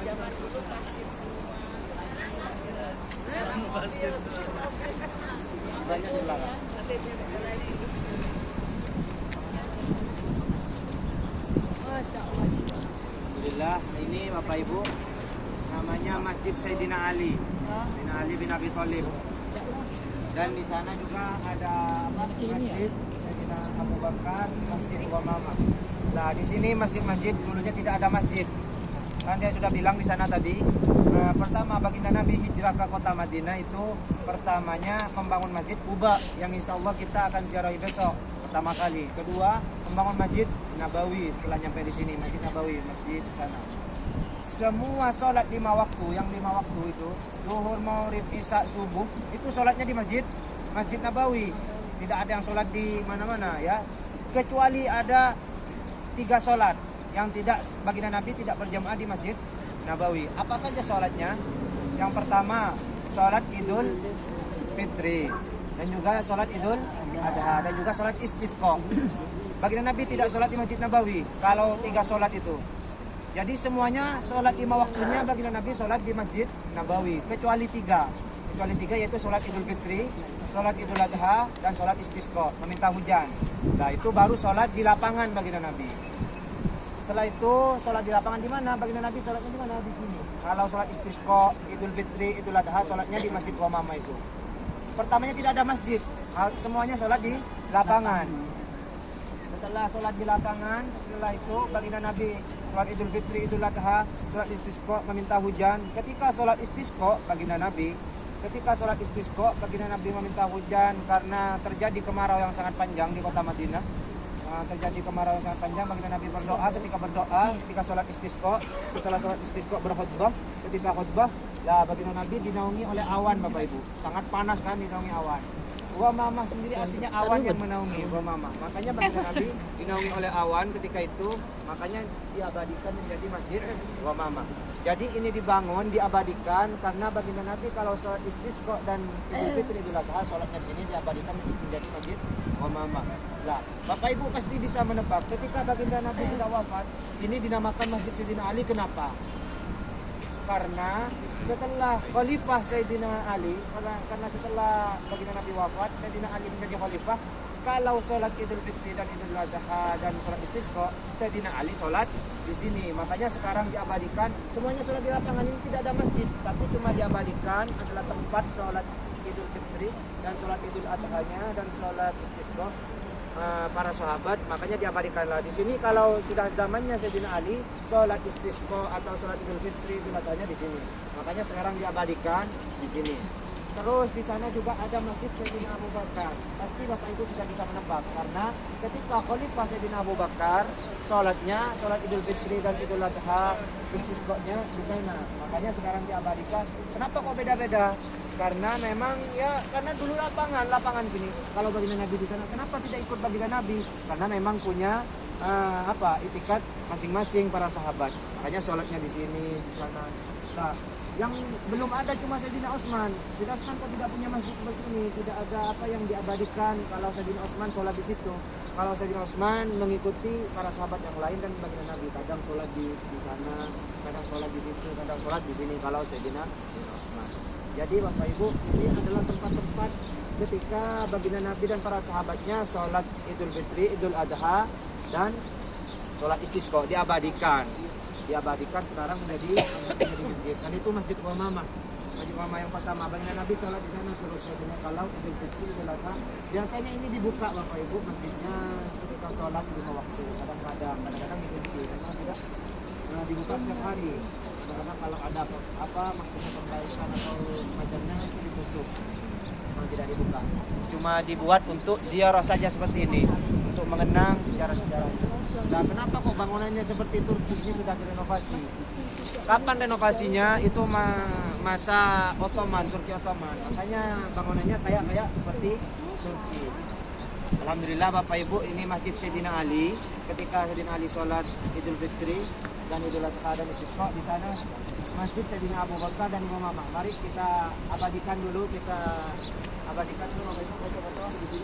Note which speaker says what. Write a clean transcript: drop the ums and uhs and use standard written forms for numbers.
Speaker 1: Zaman dulu pasir semua.
Speaker 2: Banyak di belakang.
Speaker 1: Pasirnya ada lagi. Masya Allah.
Speaker 2: Alhamdulillah, ini Bapak Ibu namanya Masjid Sayyidina Ali. Sayyidina Ali bin Abi Thalib. Dan di sana juga ada Masjid Sayyidina Abu Bakar, Masjid Umamah. Nah, di sini masjid-masjid dulunya tidak ada masjid. Kan saya sudah bilang di sana tadi, pertama baginda Nabi hijrah ke kota Madinah itu pertamanya membangun masjid Quba yang insya Allah kita akan ziarahi besok pertama kali. Kedua membangun masjid Nabawi setelah nyampe di sini, masjid Nabawi, masjid sana. Semua sholat 5 waktu, yang 5 waktu itu zuhur, maghrib, isya, subuh itu sholatnya di masjid Nabawi. Tidak ada yang sholat di mana-mana ya, kecuali ada 3 sholat yang tidak baginda Nabi tidak berjamaah di Masjid Nabawi. Apa saja sholatnya? Yang pertama sholat Idul Fitri dan juga sholat Idul Adha dan juga sholat Istisqa. Baginda Nabi tidak sholat di Masjid Nabawi kalau 3 sholat itu. Jadi semuanya sholat 5 waktunya baginda Nabi sholat di Masjid Nabawi kecuali 3. Kecuali 3 yaitu sholat Idul Fitri, sholat Idul Adha dan sholat Istisqa, meminta hujan. Nah itu baru sholat di lapangan baginda Nabi. Setelah itu sholat di lapangan di mana? Baginda Nabi sholatnya di mana? Di sini. Kalau sholat Istisqa, Idul Fitri, Idul Adha sholatnya di Masjid Umamah itu. Pertamanya tidak ada masjid, semuanya sholat di lapangan. Setelah sholat di lapangan, setelah itu baginda Nabi sholat Idul Fitri, Idul Adha, sholat Istisqa meminta hujan. Ketika sholat Istisqa baginda Nabi meminta hujan karena terjadi kemarau yang sangat panjang di kota Madinah. Terjadi kemarau yang sangat panjang, baginda Nabi berdoa, ketika sholat Istisqa, setelah sholat Istisqa berkhutbah, ketika khutbah, lah baginda Nabi dinaungi oleh awan Bapak Ibu, sangat panas kan dinaungi awan. Wamamah sendiri artinya awan yang menaungi, wamamah. Makanya baginda Nabi dinaungi oleh awan ketika itu, makanya diabadikan menjadi Masjid Wamamah. Jadi ini dibangun, diabadikan karena baginda Nabi kalau sholat Istisqa dan Idul Fitri, Idul Adha, sholatnya di sini diabadikan menjadi Masjid Wamamah. Lah, Bapak Ibu pasti bisa menebak ketika baginda Nabi sudah wafat, ini dinamakan Masjid Sayyidina Ali. Kenapa? Karena setelah Khalifah Sayyidina Ali, karena setelah baginda Nabi wafat, Sayyidina Ali menjadi Khalifah. Kalau sholat Idul Fitri dan Idul Adha dan sholat Istisqa, Sayyidina Ali sholat di sini. Makanya sekarang diabadikan, semuanya sholat di lapangan ini tidak ada masjid, tapi cuma diabadikan adalah tempat sholat Idul Fitri dan sholat Idul Adha-nya dan sholat Istisqa para sahabat, makanya diabadikanlah di sini. Kalau sudah zamannya Sayyidina Ali, sholat Istisqa atau sholat Idul Fitri, Idul Adha-nya di sini. Makanya sekarang diabadikan di sini. Terus di sana juga ada Masjid Sayyidina Abu Bakar. Pasti Bapak Ibu sudah bisa menebak karena ketika Khalifah Sayyidina Abu Bakar, sholatnya sholat Idul Fitri dan Idul Adha, Istisqa-nya di sana. Makanya sekarang diabadikan. Kenapa kok beda-beda? Karena memang ya karena dulu lapangan sini. Kalau baginda Nabi di sana, kenapa tidak ikut baginda Nabi? Karena memang punya itikat masing-masing para sahabat. Makanya sholatnya di sini, di sana. Nah, yang belum ada cuma Sayyidina Utsman. Sayyidina Utsman kok tidak punya masjid seperti ini, tidak ada apa yang diabadikan. Kalau Sayyidina Utsman sholat di situ. Kalau Sayyidina Utsman mengikuti para sahabat yang lain dan baginda Nabi, kadang sholat di sana, kadang sholat di situ, kadang sholat di sini. Kalau Sayyidina Utsman. Jadi Bapak Ibu, ini adalah tempat-tempat ketika baginda Nabi dan para sahabatnya sholat Idul Fitri, Idul Adha dan sholat Istisqa diabadikan sekarang menjadi masjid. Dan itu Masjid Umamah. Masjid Umamah yang pertama, baginda Nabi sholat di sana terus. Biasanya kalau Idul Fitri, Idul Adha, biasanya ini dibuka Bapak Ibu masjidnya ketika sholat 5 waktu. Kadang-kadang dikunci karena tidak dibuka setiap hari. Karena kalau ada apa maksudnya perbaikan atau macamnya itu ditutup, memang tidak dibuka. Cuma dibuat untuk ziarah saja seperti ini. untuk mengenang sejarah-sejarahnya. Nah, kenapa kok bangunannya seperti Turki ini sudah direnovasi? Kapan renovasinya? Itu masa Ottoman, Turki Ottoman. Makanya bangunannya kayak seperti Turki. Alhamdulillah Bapak Ibu, ini Masjid Sayyidina Ali. Ketika Sayyidina Ali sholat Idul Fitri dan Idul Adha dan Istisqa, di sana Masjid Sayyidina Abu Bakar dan Imam Ahmad. Mari kita abadikan dulu Bapak Ibu foto-foto di sini.